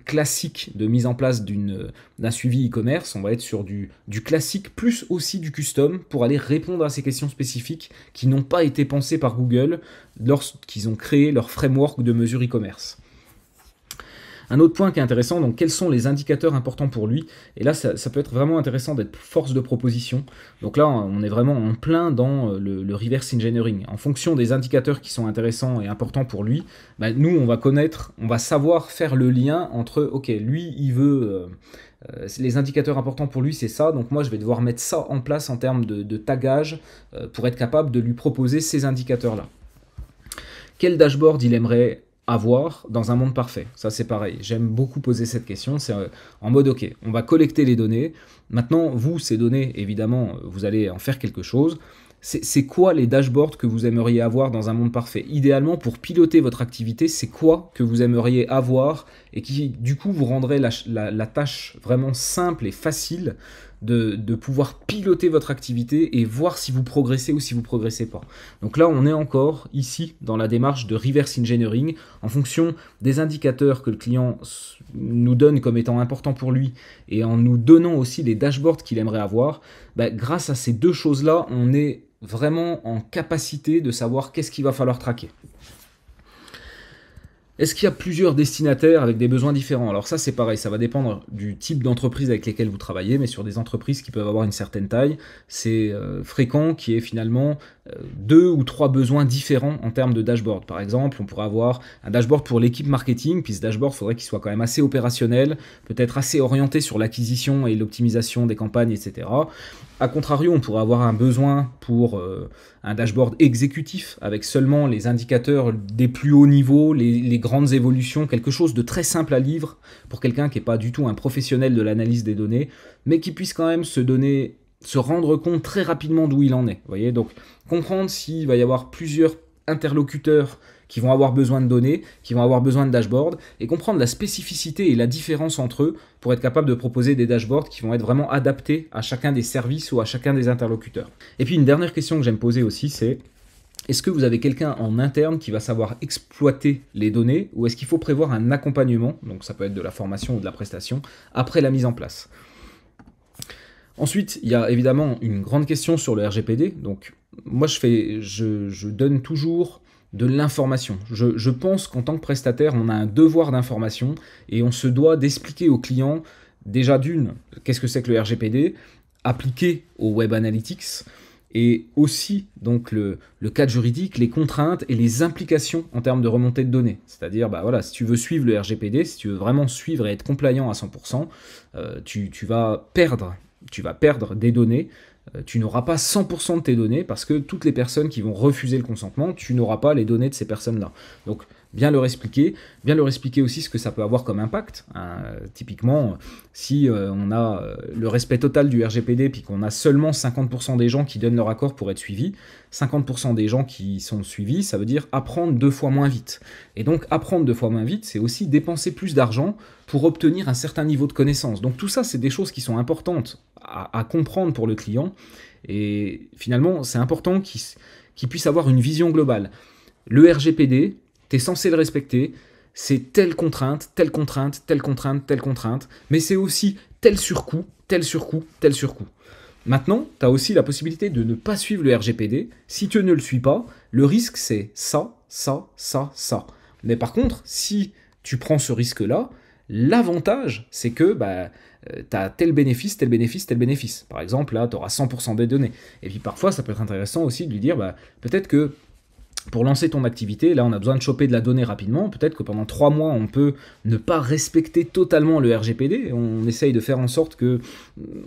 classique de mise en place d'un suivi e-commerce, on va être sur du classique plus aussi du custom pour aller répondre à ces questions spécifiques qui n'ont pas été pensées par Google lorsqu'ils ont créé leur framework de mesure e-commerce. Un autre point qui est intéressant, donc quels sont les indicateurs importants pour lui? Et là, ça peut être vraiment intéressant d'être force de proposition. Donc là, on est vraiment en plein dans le reverse engineering. En fonction des indicateurs qui sont intéressants et importants pour lui, bah, nous, on va connaître, on va savoir faire le lien entre, ok, lui, il veut... les indicateurs importants pour lui, c'est ça. Donc moi, je vais devoir mettre ça en place en termes de tagage pour être capable de lui proposer ces indicateurs-là. Quel dashboard il aimerait avoir dans un monde parfait? Ça, c'est pareil. J'aime beaucoup poser cette question. C'est en mode, ok, on va collecter les données. Maintenant, vous, ces données, évidemment, vous allez en faire quelque chose. C'est quoi les dashboards que vous aimeriez avoir dans un monde parfait? Idéalement, pour piloter votre activité, c'est quoi que vous aimeriez avoir et qui, du coup, vous rendrait la tâche vraiment simple et facile de pouvoir piloter votre activité et voir si vous progressez ou si vous progressez pas. Donc là, on est encore ici dans la démarche de reverse engineering en fonction des indicateurs que le client nous donne comme étant importants pour lui et en nous donnant aussi les dashboards qu'il aimerait avoir. Bah, grâce à ces deux choses-là, on est vraiment en capacité de savoir qu'est-ce qu'il va falloir traquer. Est-ce qu'il y a plusieurs destinataires avec des besoins différents? Alors ça, c'est pareil, ça va dépendre du type d'entreprise avec lesquelles vous travaillez, mais sur des entreprises qui peuvent avoir une certaine taille, c'est fréquent qu'il y ait finalement 2 ou 3 besoins différents en termes de dashboard. Par exemple, on pourrait avoir un dashboard pour l'équipe marketing, puis ce dashboard, il faudrait qu'il soit quand même assez opérationnel, peut-être assez orienté sur l'acquisition et l'optimisation des campagnes, etc. A contrario, on pourrait avoir un besoin pour un dashboard exécutif avec seulement les indicateurs des plus hauts niveaux, les grandes évolutions, quelque chose de très simple à lire pour quelqu'un qui n'est pas du tout un professionnel de l'analyse des données, mais qui puisse quand même se rendre compte très rapidement d'où il en est. Vous voyez, donc comprendre s'il va y avoir plusieurs interlocuteurs qui vont avoir besoin de données, qui vont avoir besoin de dashboards, et comprendre la spécificité et la différence entre eux pour être capable de proposer des dashboards qui vont être vraiment adaptés à chacun des services ou à chacun des interlocuteurs. Et puis une dernière question que j'aime poser aussi, c'est est-ce que vous avez quelqu'un en interne qui va savoir exploiter les données, ou est-ce qu'il faut prévoir un accompagnement, donc ça peut être de la formation ou de la prestation, après la mise en place? Ensuite, il y a évidemment une grande question sur le RGPD. Donc, moi, je donne toujours de l'information. Je pense qu'en tant que prestataire, on a un devoir d'information et on se doit d'expliquer aux clients, déjà d'une, qu'est-ce que c'est que le RGPD, appliqué au Web Analytics, et aussi donc le cadre juridique, les contraintes et les implications en termes de remontée de données. C'est-à-dire, bah voilà, si tu veux suivre le RGPD, si tu veux vraiment suivre et être compliant à 100%, tu vas perdre des données, tu n'auras pas 100% de tes données parce que toutes les personnes qui vont refuser le consentement, tu n'auras pas les données de ces personnes-là. Donc, bien leur expliquer aussi ce que ça peut avoir comme impact. Typiquement, si on a le respect total du RGPD puis qu'on a seulement 50% des gens qui donnent leur accord pour être suivis, 50% des gens qui sont suivis, ça veut dire apprendre 2 fois moins vite. Et donc, apprendre 2 fois moins vite, c'est aussi dépenser plus d'argent pour obtenir un certain niveau de connaissance. Donc tout ça, c'est des choses qui sont importantes à comprendre pour le client. Et finalement, c'est important qu'il puisse avoir une vision globale. Le RGPD, tu es censé le respecter, c'est telle contrainte, telle contrainte, telle contrainte, telle contrainte, mais c'est aussi tel surcoût, tel surcoût, tel surcoût. Maintenant, tu as aussi la possibilité de ne pas suivre le RGPD. Si tu ne le suis pas, le risque c'est ça, ça, ça, ça. Mais par contre, si tu prends ce risque-là, l'avantage, c'est que tu as tel bénéfice, tel bénéfice, tel bénéfice. Par exemple, là, tu auras 100% des données. Et puis parfois, ça peut être intéressant aussi de lui dire, peut-être que pour lancer ton activité, là, on a besoin de choper de la donnée rapidement. Peut-être que pendant 3 mois, on peut ne pas respecter totalement le RGPD. On essaye de faire en sorte que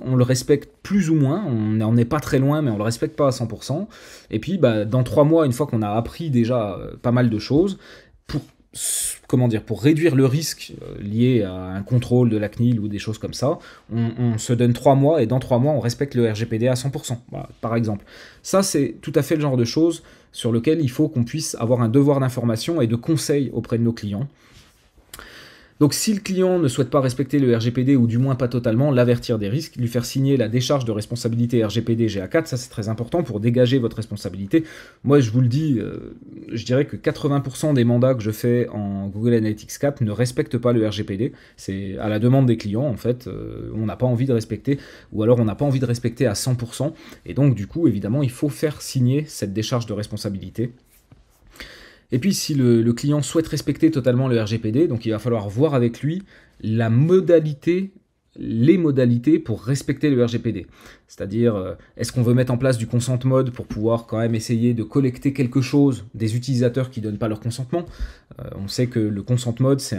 on le respecte plus ou moins. On n'en est pas très loin, mais on le respecte pas à 100%. Et puis, dans 3 mois, une fois qu'on a appris déjà pas mal de choses, pour réduire le risque lié à un contrôle de la CNIL ou des choses comme ça, on se donne 3 mois et dans 3 mois, on respecte le RGPD à 100%, voilà, par exemple. Ça, c'est tout à fait le genre de choses sur lequel il faut qu'on puisse avoir un devoir d'information et de conseil auprès de nos clients. Donc si le client ne souhaite pas respecter le RGPD, ou du moins pas totalement, l'avertir des risques, lui faire signer la décharge de responsabilité RGPD GA4, ça c'est très important pour dégager votre responsabilité. Moi je vous le dis, je dirais que 80% des mandats que je fais en Google Analytics 4 ne respectent pas le RGPD. C'est à la demande des clients en fait, on n'a pas envie de respecter, ou alors on n'a pas envie de respecter à 100%, et donc du coup évidemment il faut faire signer cette décharge de responsabilité. Et puis si le client souhaite respecter totalement le RGPD, donc il va falloir voir avec lui la modalité, les modalités pour respecter le RGPD. C'est-à-dire, est-ce qu'on veut mettre en place du consent mode pour pouvoir quand même essayer de collecter quelque chose des utilisateurs qui ne donnent pas leur consentement. On sait que le consent mode, c'est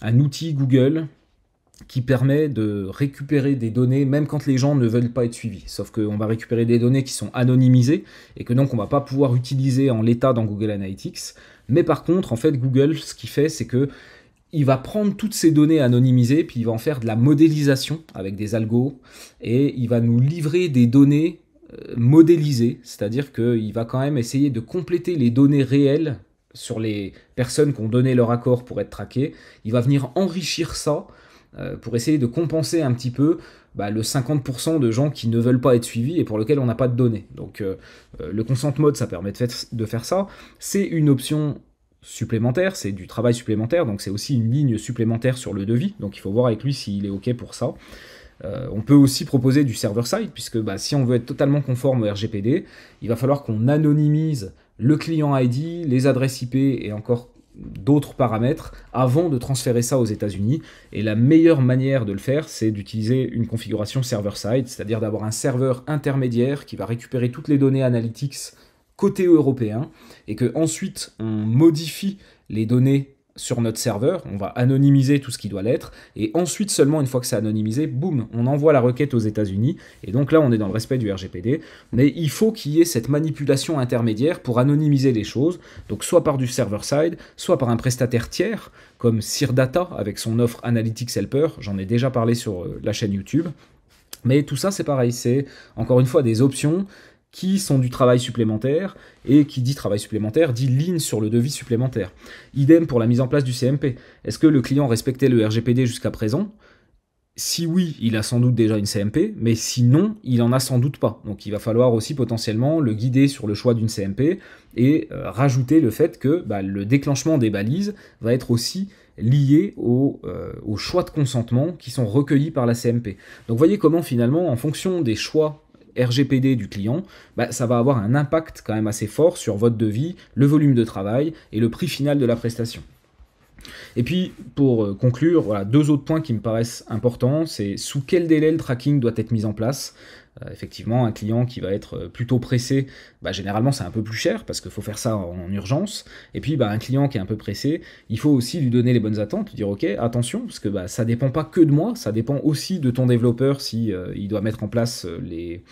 un outil Google qui permet de récupérer des données même quand les gens ne veulent pas être suivis. Sauf qu'on va récupérer des données qui sont anonymisées et que donc on ne va pas pouvoir utiliser en l'état dans Google Analytics. Mais par contre, en fait, Google, ce qu'il fait, c'est que il va prendre toutes ces données anonymisées, puis il va en faire de la modélisation avec des algos, et il va nous livrer des données modélisées, c'est-à-dire qu'il va quand même essayer de compléter les données réelles sur les personnes qui ont donné leur accord pour être traquées. Il va venir enrichir ça pour essayer de compenser un petit peu le 50% de gens qui ne veulent pas être suivis et pour lesquels on n'a pas de données. Donc le consent mode, ça permet de faire ça. C'est une option supplémentaire, c'est du travail supplémentaire, donc c'est aussi une ligne supplémentaire sur le devis, donc il faut voir avec lui s'il est OK pour ça. On peut aussi proposer du server-side, puisque si on veut être totalement conforme au RGPD, il va falloir qu'on anonymise le client ID, les adresses IP et encore d'autres paramètres avant de transférer ça aux États-Unis. Et la meilleure manière de le faire, c'est d'utiliser une configuration server-side, c'est-à-dire d'avoir un serveur intermédiaire qui va récupérer toutes les données analytics côté européen, et que ensuite on modifie les données sur notre serveur, on va anonymiser tout ce qui doit l'être, et ensuite seulement une fois que c'est anonymisé, boum, on envoie la requête aux États-Unis, et donc là on est dans le respect du RGPD, mais il faut qu'il y ait cette manipulation intermédiaire pour anonymiser les choses, donc soit par du server-side, soit par un prestataire tiers, comme CIRData avec son offre Analytics Helper, j'en ai déjà parlé sur la chaîne YouTube, mais tout ça c'est pareil, c'est encore une fois des options qui sont du travail supplémentaire, et qui dit travail supplémentaire, dit ligne sur le devis supplémentaire. Idem pour la mise en place du CMP. Est-ce que le client respectait le RGPD jusqu'à présent ? Si oui, il a sans doute déjà une CMP, mais sinon, il en a sans doute pas. Donc il va falloir aussi potentiellement le guider sur le choix d'une CMP, et rajouter le fait que le déclenchement des balises va être aussi lié au choix de consentement qui sont recueillis par la CMP. Donc voyez comment finalement, en fonction des choix RGPD du client, ça va avoir un impact quand même assez fort sur votre devis, le volume de travail et le prix final de la prestation. Et puis, pour conclure, voilà, deux autres points qui me paraissent importants, c'est sous quel délai le tracking doit être mis en place. Effectivement, un client qui va être plutôt pressé, généralement c'est un peu plus cher parce qu'il faut faire ça en urgence. Et puis un client qui est un peu pressé, il faut aussi lui donner les bonnes attentes, lui dire ok, attention, parce que ça dépend pas que de moi, ça dépend aussi de ton développeur si il doit mettre en place les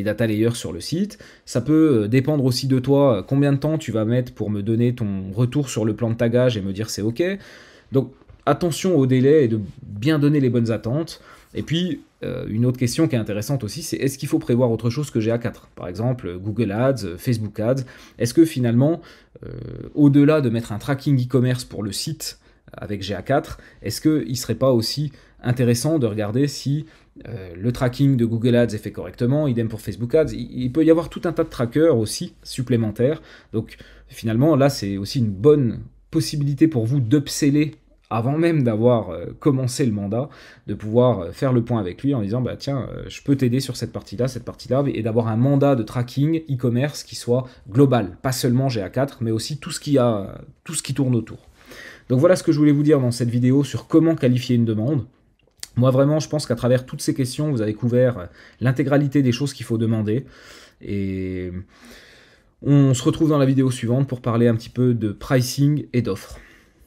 data layers sur le site. Ça peut dépendre aussi de toi, combien de temps tu vas mettre pour me donner ton retour sur le plan de tagage et me dire c'est ok. Donc attention au délai et de bien donner les bonnes attentes. Et puis, une autre question qui est intéressante aussi, c'est est-ce qu'il faut prévoir autre chose que GA4 ? Par exemple, Google Ads, Facebook Ads. Est-ce que finalement, au-delà de mettre un tracking e-commerce pour le site avec GA4, est-ce qu'il ne serait pas aussi intéressant de regarder si le tracking de Google Ads est fait correctement, idem pour Facebook Ads. Il peut y avoir tout un tas de trackers aussi supplémentaires. Donc finalement, là, c'est aussi une bonne possibilité pour vous d'upseller avant même d'avoir commencé le mandat, de pouvoir faire le point avec lui en disant tiens, je peux t'aider sur cette partie-là, et d'avoir un mandat de tracking e-commerce qui soit global, pas seulement GA4, mais aussi tout ce qui tourne autour. Donc voilà ce que je voulais vous dire dans cette vidéo sur comment qualifier une demande. Moi vraiment, je pense qu'à travers toutes ces questions, vous avez couvert l'intégralité des choses qu'il faut demander. Et on se retrouve dans la vidéo suivante pour parler un petit peu de pricing et d'offres.